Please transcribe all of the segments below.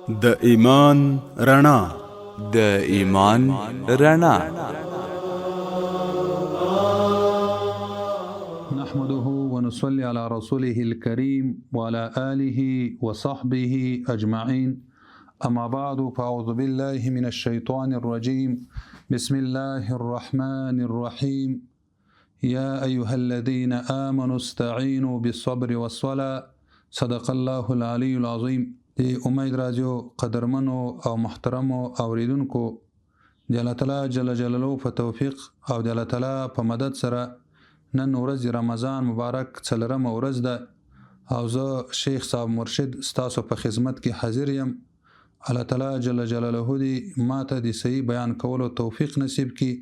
د ایمان رڼا. د ایمان رڼا. نحمده ونصلي على رسوله الكريم وعلى آله وصحبه أجمعين. أما بعد فأعوذ بالله من الشيطان الرجيم. بسم الله الرحمن الرحيم. يا أيها الذين آمنوا استعينوا بالصبر والصلاة. صدق الله العلي العظيم. دی امید رادیو قدرمنو او محترمو اوریدونکو، د الله تعالی جل جلاله په توفیق او د الله تعالی په مدد سره نن ورځ رمضان مبارک څلرمه ورځ ده او زه شیخ صاحب مرشد ستاسو په خدمت کې حاضر یم. الله تعالی جل جلاله دې ماته د صحیح بیان کولو توفیق نصیب کړي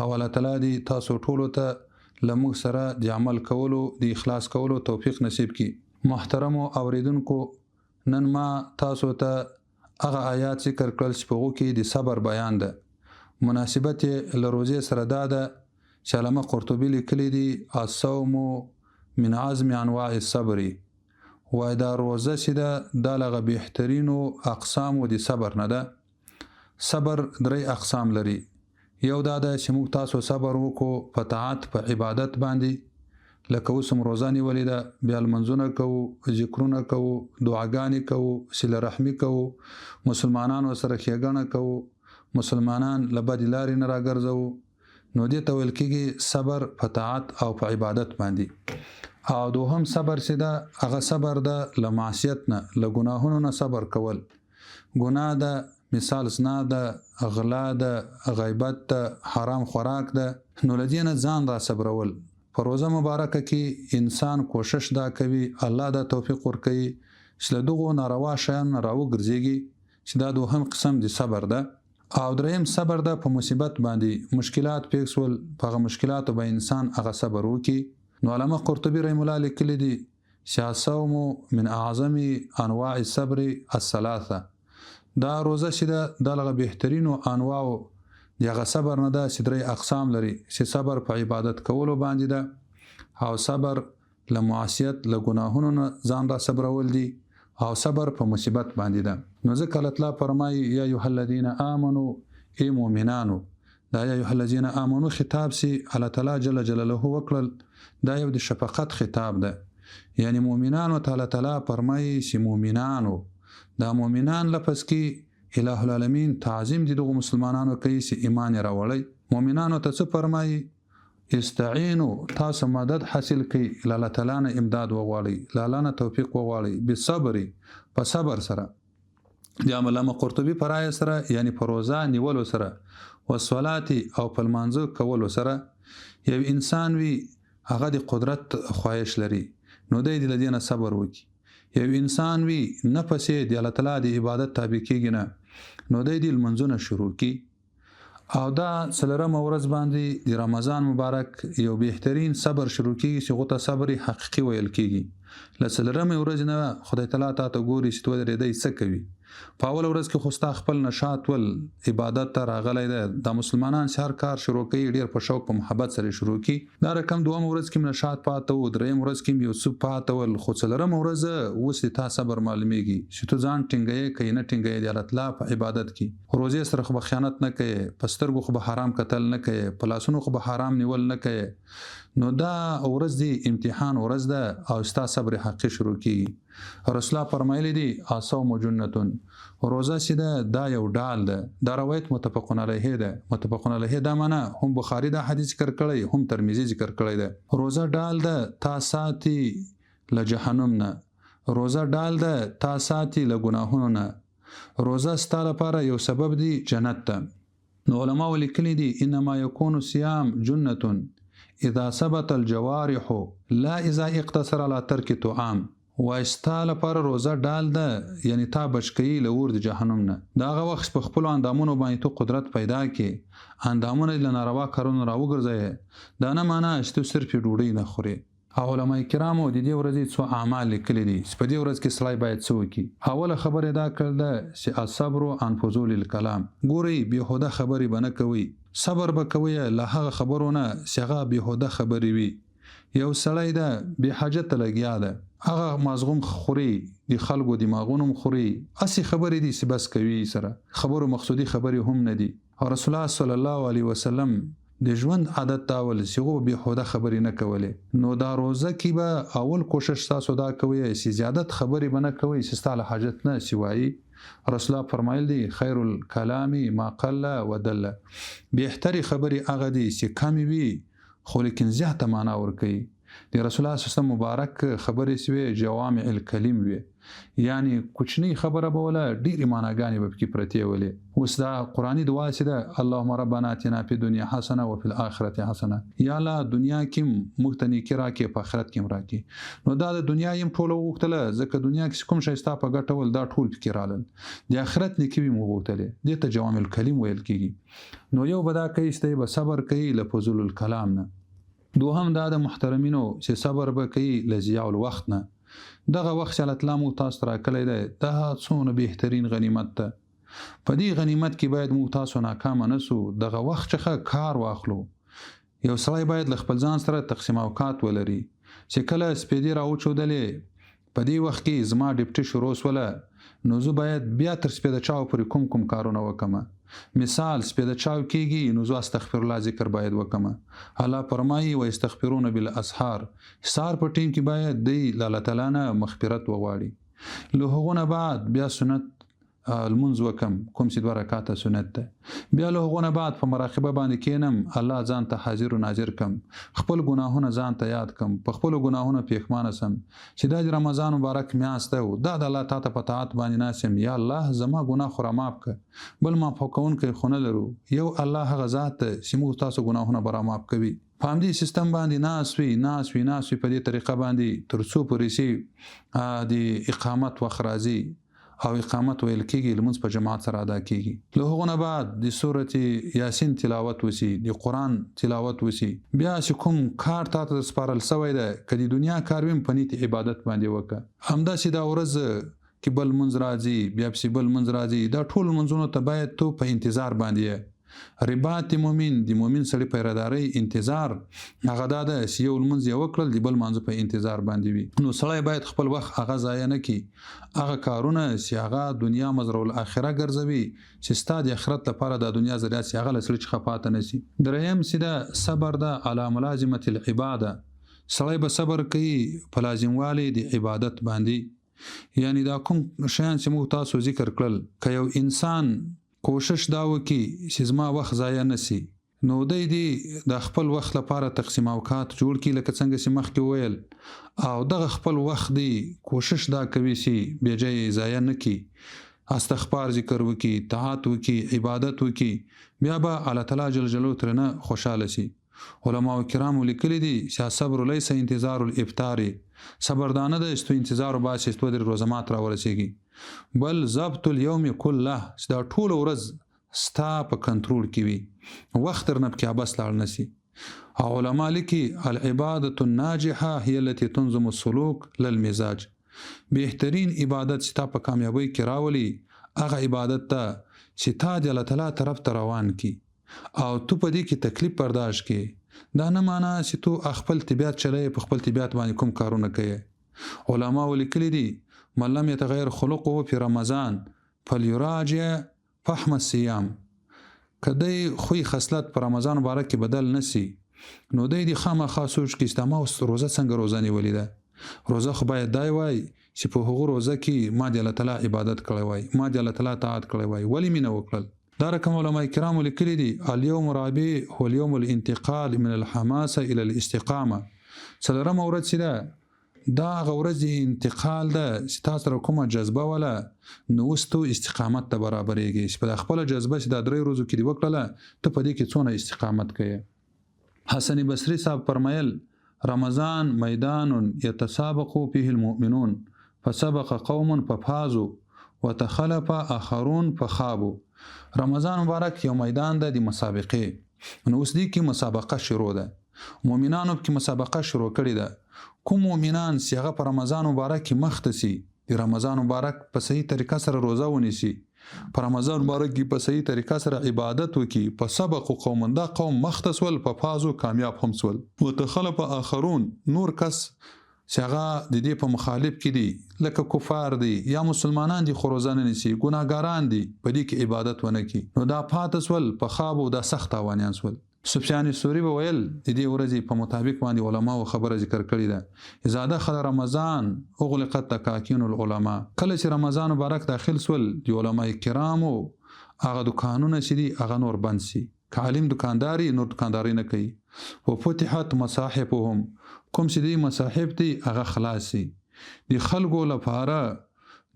او الله تعالی دې تاسو ټولو ته لمغ سره د عمل کولو د اخلاص کولو توفیق نصیب کړي. محترمو اوریدونکو، نن ما تاسو ته هغه آیات ذکر کړل چې په هغو کې د صبر بیان ده. مناسبت یې له روزې سره دا ده چې علامه قرطبي لیکلي دي الصوم من عزم انواع الصبر. وایي دا روزه چې ده دا له بهترینو اقسامو د صبر نه ده. صبر درې اقسام لري. یو دا ده چې موږ تاسو صبر وکړو په طاعت په عبادت باندې، لکه اوس هم روزه نیولې ده، بیا لمونځونه کوو، ذکرونه کوو، دعاګانې کوو، صله رحمي کوو، مسلمانانو سره ښېګڼه کوو، مسلمانان له بدې لارې نه راګرځوو، نو دې ته ویل کېږي صبر په طاعت او په عبادت باندې. او دوهم صبر چې ده هغه صبر ده له معصیت نه، له ګناهونو نه صبر کول. ګناه ده مثال زنا ده، غلا ده، غیبت ده، حرام خوراک ده، نو له دې نه ځان را صبرول. په روزه مبارکه کې انسان کوشش دا کوي الله دا توفیق ورکوي چې له دغو ناروا شیانو نه راوګرځېږي، چې دا دوهم قسم د صبر ده. او دریم صبر ده په مصیبت باندې، مشکلات پیښ شول، په هغه مشکلاتو به انسان هغه صبر وکړي. نو علامه قرطبي رحم الله لیکلي دي چې الصوم من اعظم انواع الصبر الثلاثه. دا روزه چې ده دا له بهترینو انواعو دغه صبر نه ده چې درې اقسام لري، چې صبر په عبادت کولو باندې ده، او صبر له معصیت له ګناهونو نه ځان را صبرول دي، او صبر په مصیبت باندې ده. نو ځکه الله تعالی فرمایي یا ایها الذین آمنو، ای مؤمنانو. دا یا ایها الذین آمنو خطاب سي الله تعالی جل جلاله وکړل، دا یو د شفقت خطاب ده. یعنی مؤمنانو تعالی فرمایي چې مؤمنانو، دا مؤمنان لفظ کې الہ العالمین تعظیم دي دغه مسلمانانو کوي چې ایمان راوړی. مؤمنانو ته څه فرمایي؟ استعینو، تاسو مدد حاصل کړئ، الله تعالی نه امداد وغواړئ، الله نه توفیق وغواړئ، بالصبر، په صبر سره. د علامه قرطبي پر آیه سره یعنی په روزه نیولو سره، والصلات او په لمانځه کولو سره. یو انسان وي هغه د قدرت خواهش لري، نو دی د دې نه صبر وکړي. یو انسان وي نفس یې د الله تعالی د عبادت تابع کېږي نه، نو دی د لمونځونه شروع کړي. او دا څلرمه ورځ باندې د رمضان مبارک یو بهترین صبر شروع کېږي چې هغو ته صبر حقیقي ویل کېږي. له څلرمې ورځې نه خدای تعالی تا ته ګوري چې تو درېدی څه کوي. په اوله ورځ کې خو ستا خپل نشاط ول عبادت ته راغلی دی، دا مسلمانان چې هر کار شروع کوي ډېر په شوق په محبت سره شروع کړي. دا رقم دوم ورځ کې نشاط پاته و، درېیم ورځ کې یو څه پاته ول، خو څلرمه ورځ اوس تا صبر معلومیږي چې تو ځان ټینګې کوي نه ټینګې د الله تعالی په عبادت کې. روزې سره خو به خیانت نه کوي، په سترګو خو به حرام قتل نه کوي، په لاسونو خو به حرام نیول نه کوي. نو دا ورځ دی امتحان ورځ ده او ستا صبر حقیقي شروع کیږي. رسول الله فرمایلی دی الصوم جنتون، روزه چې ده دا یو ډال ده. دا روایت متفقون علیه ده. متفقون علیه دا معنی هم بخاری دا حدیث ذکر کړی، هم ترمذی ذکر کړی ده. روزه ډال ده تا ساتي له جهنم نه، روزه ډال ده تا ساتي له ګناهونو نه، روزه ستا لپاره یو سبب دی جنت ته. نو علماء لیکلي دي انما یکون صيام جنتون اذا ثبت الجوارح لا اذا اقتصر على ترك طعام. وایستا لپاره روزه ډال ده یعنی تا بچکی له اور د جهنم نه. دا هغه وخت په خپل اندامونو باندې تو قدرت پیدا کې، اندامونه له ناروا کارونو راوګرځي. دا نه معنی چې تو صرف ډوډۍ نه خوري. علماء کرامو د دې ورځې څو اعمال لیکلي دي چې په دې ورځ کې سړی باید څه وکړي. اوله خبره دا کړل چې الصبر عن فضول الكلام. ګوري بهوده خبرې به نه کوي، صبر به کوي له هغه خبرونه چې هغه بهوده خبرې وي. یو سړی ده به حاجت لګیا ده، هغه مزغوم خوري، د خلکو دماغونه خوري اسی خبرې دي چې بس کوي سره خبرو مقصودی خبرې هم نه دي او رسول الله صلی الله علیه وسلم د ژوند عادت داول سیغو به خوده خبرې نه کولې نو دا روزه کې به اول کوشش تاسو دا کوي چې زیادت خبرې بنه کوي چې ستاله حاجت نه سیوایي رسول الله فرمایل دي خیر الكلام ما قل ودل بهتري خبرې هغه دي چې کم وي خو لیکن زیاته معنا ور کوي د رسول الله صلی الله علیه وسلم مبارک خبرې سوي جوامع الکلم وي یعنی کوچنی خبره به ولا ډېری معناګانې به کې پرتی ولې اوس دا قرآنی دعا چې ده اللهم ربنا اتنا فی الدنيا حسنه وفي الاخره حسنه یا الله دنیا کې موږ ته نیکی راکې په آخرت کې راکې نو دا د دنیا یم ټول وغوښتله ځکه دنیا کې کوم شی ستا په ګټه ول دا ټول فکر رالل د آخرت نیکی به موږ وغوښتلې دې ته جوامع الکلم ویل کېږي نو یو بدا کوي چې به صبر کوي لفظل الکلام نه دوهم دا د محترمینو چې صبر به کوي لزیاء الوقت نه دغه وخت چې الله مو تاسو را کړی دی دا څونه بهترین غنیمت ده په دې غنیمت کې باید مو تاسو ناکام نه سو دغه وخت څخه کار واخلو یو سړی باید خپل ځان سره تقسیم اوقات ولري چې کله سپېدې راوچودلې په دې وخت کې زما ډیپټي شروع وسوله نو زه باید بیا تر سپېده چاو پورې کوم کارونه وکم مثال سپېده چاو کېږي نو زه استغفر الله ذکر باید وکم الله فرمایي و استغفرون بالاسحار سار په ټیم کې باید دی الله تعالی نه مغفرت وغواړي له هغه نه بعد بیا سنت المنځ وکم کوم چې 2 رکعاته سنت ده بیا له هغه نه بعد په مراقبه باندې کینم الله ځان ته حاضر و ناظر کم خپل ګناهونه ځان ته یاد کم په خپل ګناهونه پښیمانه سم چې د رمضان مبارک میاشت ده دا د الله تعالی په طاعت باندې ناسم یا الله زما ګناه خو را معاف ک بل ما فوقون کې خونه لرو یو الله هغه ذات چې موږ تاسو ګناهونه برا معاف کوي په همدې سیستم باندې ناس وی په دې طریقه باندې ترڅو پورې سي د اقامت وخت راځي او اقامت ویل کېږي لمونځ په جماعت سره ادا کېږي له هغه نه بعد د سورة یاسین تلاوت وسی د قرآن تلاوت وسی بیا چې کوم کار تاسو سپارل سوی ده کدي دنیا کار ویم په نیت عبادت باندې وکړه همداسې دا ورځ کې بل منځ راځي بیا پسې بل منځ راځي دا ټول منځونو ته باید تو په انتظار باندې رباط مومن د مومن سړي په رداري انتظار هغه دا ده چې یو منځ یو کړل دی بل منځ په انتظار باندې وي نو سړی باید خپل وخت هغه ضایع نه کړي هغه کارونه چې هغه دنیا مزرعه الاخره ګرځوي چې ستاسو د آخرت لپاره د دنیا ذریعہ چې هغه لسل چې خفاته نشي دریم سیده صبر ده علی ملازمه العباده سړی به صبر کوي په لازموالي د عبادت باندې یعنی دا کوم شیان چې موږ تاسو ذکر کړل که یو انسان کوشش دا وکي چې زما وخت ضایع نشي نو دی د خپل وخت لپاره تقسیم اوقات جوړ کی لکه څنګه چې مخکې ویل او دغه خپل وخت دی کوشش دا کوي چې بیجای ضایع نه کی استغفار ذکر وکي طاعت وکي عبادت وکي بیا به الله تعالی جل جلاله ترنه خوشاله شي علماء کرام لیکلي دي چې صبر ليس انتظار الافطار صبر دانه د استو انتظار وباسي استو د روزمات را ورسیږي بل ضبط اليوم كله دا ټول ورځ ستا په کنټرول کې وي وخت تر نه کې بس لاړ نسی علماء لیکي العباده الناجحه هي التي تنظم السلوك للمزاج بهترین عبادت ستا په کامیابی کې راولي هغه عبادت ته چې تا د الله تعالی طرف ته روان کی او تو په دې کې تکلیف برداشت کې دا نه معنا چې تو خپل طبيعت چلای په خپل طبيعت باندې کوم کارونه کوي علماء لیکلي دي من لم يتغير خلقه في رمضان فليراجع فهم الصيام کدی خوې خصلت په رمضان مبارک کې بدل نسی نو دی خامخا سوچ کې استما او روزه څنګه روزانه ولیده روزه خو باید دی وای چې په هغه روزه کې ما د الله تعالی عبادت کړی وای ما د الله تعالی طاعت کړی وای ولی مینه وکړل دا رقم علماء کرام لیکلي دي اليوم رابع هو اليوم الانتقال من الحماسه الى الاستقامه څلورم ورځ چې دا غورځ انتقال ده چې تاسو کومه جذبه ولا نو واستو استقامت ته برابرېږي چې په خپل جذبه چې د 3 ورځو کې دی وکړه ته په دې کې څونه استقامت کوي حسن بصری صاحب فرمایل رمضان میدان يتسابق فيه المؤمنون فسبق قوم ففازوا وتخلف اخرون فخابوا رمضان مبارک یو میدان ده د مسابقه نو اوس دې کې مسابقه شروع ده مؤمنانو کې مسابقه شروع کړې ده کوم مؤمنان چې هغه په رمضان مبارک کې مختصي د رمضان مبارک په صحیح طریقه سره روزه ونیسي په رمضان مبارک کې په صحیح طریقه سره عبادت وکي په سبق قومنده قوم مختص ول په فازو کامیاب هم سول وتخلف اخرون نور کس چې هغه د دې په مخالف کې دي لکه کفار دي یا مسلمانان دي خو روزه نه نیسي ګناهګاران دي په دې کې عبادت ونه کړي نو دا پاتې سول په خواب او دا سخت تاوانیان سول. سفیان ثوری به ویل د دې ورځې په مطابق باندې علماو خبره ذکر کړې ده اذا دخل رمضان اغلقت دکاکین العلماء. کله چې رمضان مبارک داخل سول د علماء کرامو هغه دکانونه چې دي هغه نور بند سي که عالم دکانداري نور دکانداري نه کوي. وفتحت مصاحفهم کوم چې دي مصاحف دي هغه خلاص سي د خلکو لپاره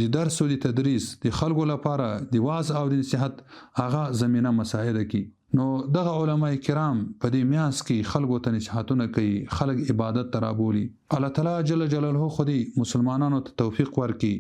د درس او د تدریس د خلکو لپاره د واعظ او د نصيحت هغه زمينه مساعده کی. نو دغه علماء کرام په دې میاس کې خلکو ته نصيحتونه کوي خلک عبادت ترابولي. الله تعالی جل جلاله خودي مسلمانانو ته توفیق ورکړي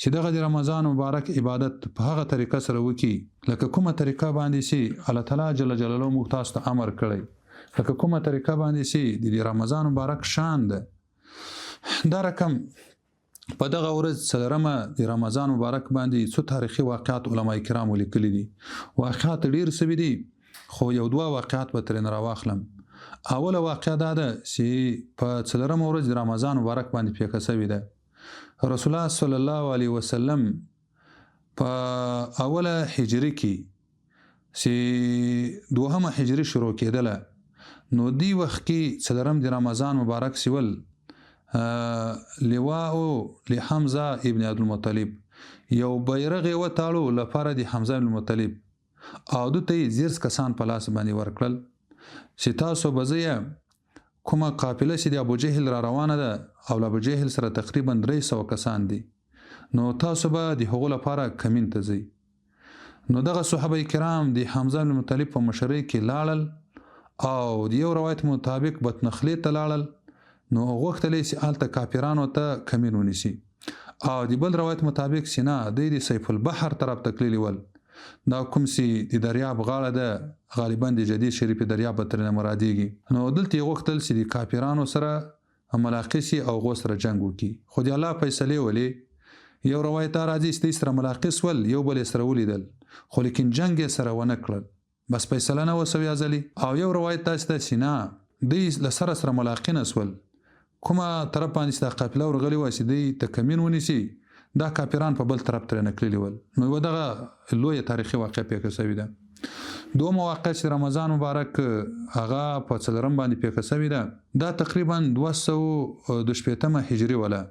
چې دغه د رمضان مبارک عبادت په هغه طریقه سره وکړي لکه کومه طریقه باندې سي الله تعالی جل جلاله موږ تاسو ته امر کړی لکه کومه طریقه باندې سي د رمضان مبارک شان ده. دا رقم په دغه ورځ څلرمه د رمضان مبارک باندې څو تاریخي واقعات علما کرام لیکلي دي. واقعات ډیر سوي دي خو یو دوه واقعات به ترې راواخلم. اوله واقعه دا ده چې په څلرمه ورځ د رمضان مبارک باندې پیښه شوې ده. رسول الله صلی الله علیه وسلم په اوله هجری کې چې دوهمه هجری شروع کېدله نو دی وخت کې څلرم د رمضان مبارک سیول لواء لحمزه ابن عبد المطلب یو بیرغ وتاړو لپاره د حمزه ابن المطلب او دته زیرس کسان په لاس باندې ورکړل چې تاسو بزیه کومه قافله چې د ابو جهل را روانه ده او ابو جهل سره تقریبا 300 کسان دي نو تاسو به د هغو لپاره کمین ته ځئ. نو دغه صحابه کرام د حمزه بن مطلب په مشرۍ کې لاړل او د یو روایت مطابق بطنخلې ته لاړل نو غوښتل چې آلته کافرانو ته کمین ونیسي او د بل روایت مطابق سینا د سیف البحر طرف ته تللی ول. دا کوم سي د دریاب غاړه ده غالبا د جدید شریف دریاب ترنه مراديږي. نو دلته غوښتل چې د کافرانو سره ملاقات او غو سره جنگ وکي خو د الله فیصله ولې یو روایت راځي چې سره ملاقات ول یو بل سره ولیدل خو لیکن جنگ سره ونه کړل بس فیصله نه وسوي ازلی. او یو روایت تاسو ته سینا د لسره سره ملاقات نسول کومه طرف باندې د قافله ورغلی و چې د تکمین ونیسي دا کافران په بل طرف تر نکلي ول. نو دغه لوی تاریخي واقع پیښه شوې ده. دوه واقع چې رمضان مبارک هغه په څلرم باندې پیښه شوې ده دا تقریبا 218 هجری ولا.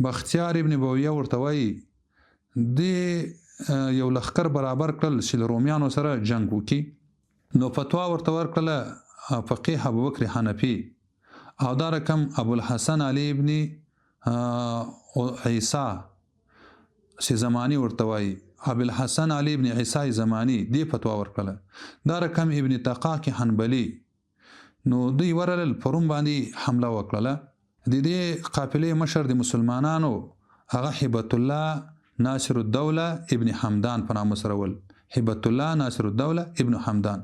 بختیار ابن بویه ورته وایي د یو لخر برابر کړل چې رومیانو سره جنگ وکي. نو فتوا ورته ورکړه فقيه ابوبکر حنفي او دا رقم ابو الحسن علي ابن عیسی سی زمانی ورتوي ابو الحسن علي ابن عیسی زمانی دی فتوا ورکړه. دا رقم ابن تقاق حنبلی نو دوی ورل پروم باندې حمله وکړه. د دې قافلې مشر د مسلمانانو هغه هبت الله ناصر الدوله ابن حمدان په نامه سره ول. هبت الله ناصر الدوله ابن حمدان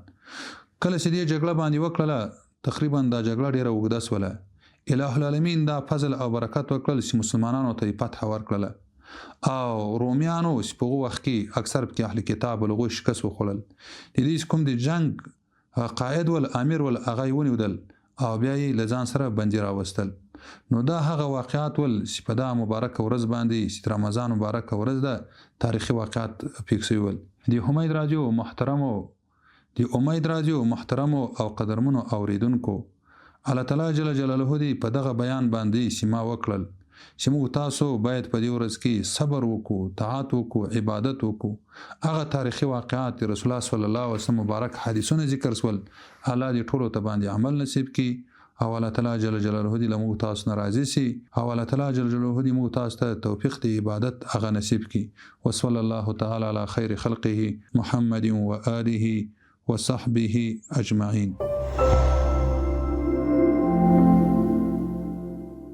کله چې دې جګړه باندې وکړه تقریبا دا جګړه ډیره وګدس ولا. الہ العالمین دا فضل او برکت وکړل چې مسلمانانو ته فتح ورکړل او رومیانو چې په وخت کې اکثر په اهل کتاب لغو شکست وخړل. د دې کوم د جنگ قائد ول امیر ول اغای ونیودل او بیا یې لزان سره بندي راوستل. نو دا هغه واقعات ول چې په دا مبارک ورځ باندې چې رمضان مبارک ورځ ده تاریخي واقعات فکسي ول. د امید راجو محترم او قدرمنو اوریدونکو الله تعالی جل جلاله دی په دغه بیان باندې سیما وکړل چې موږ تاسو باید په دې ورځ کې صبر وکړو طاعت وکړو عبادت وکړو. هغه تاریخي واقعات رسول الله صلی الله علیه وسلم مبارک حدیثونه ذکر سول الله دې ټولو ته باندې عمل نصیب کړي او الله تعالی جل جلاله دی موږ تاسو ناراضي سي او الله تعالی جل جلاله دی موږ تاسو ته توفیق دی عبادت هغه نصیب کړي. وصلی الله تعالی علی خیر خلقه محمد و آله وصحبه اجمعین.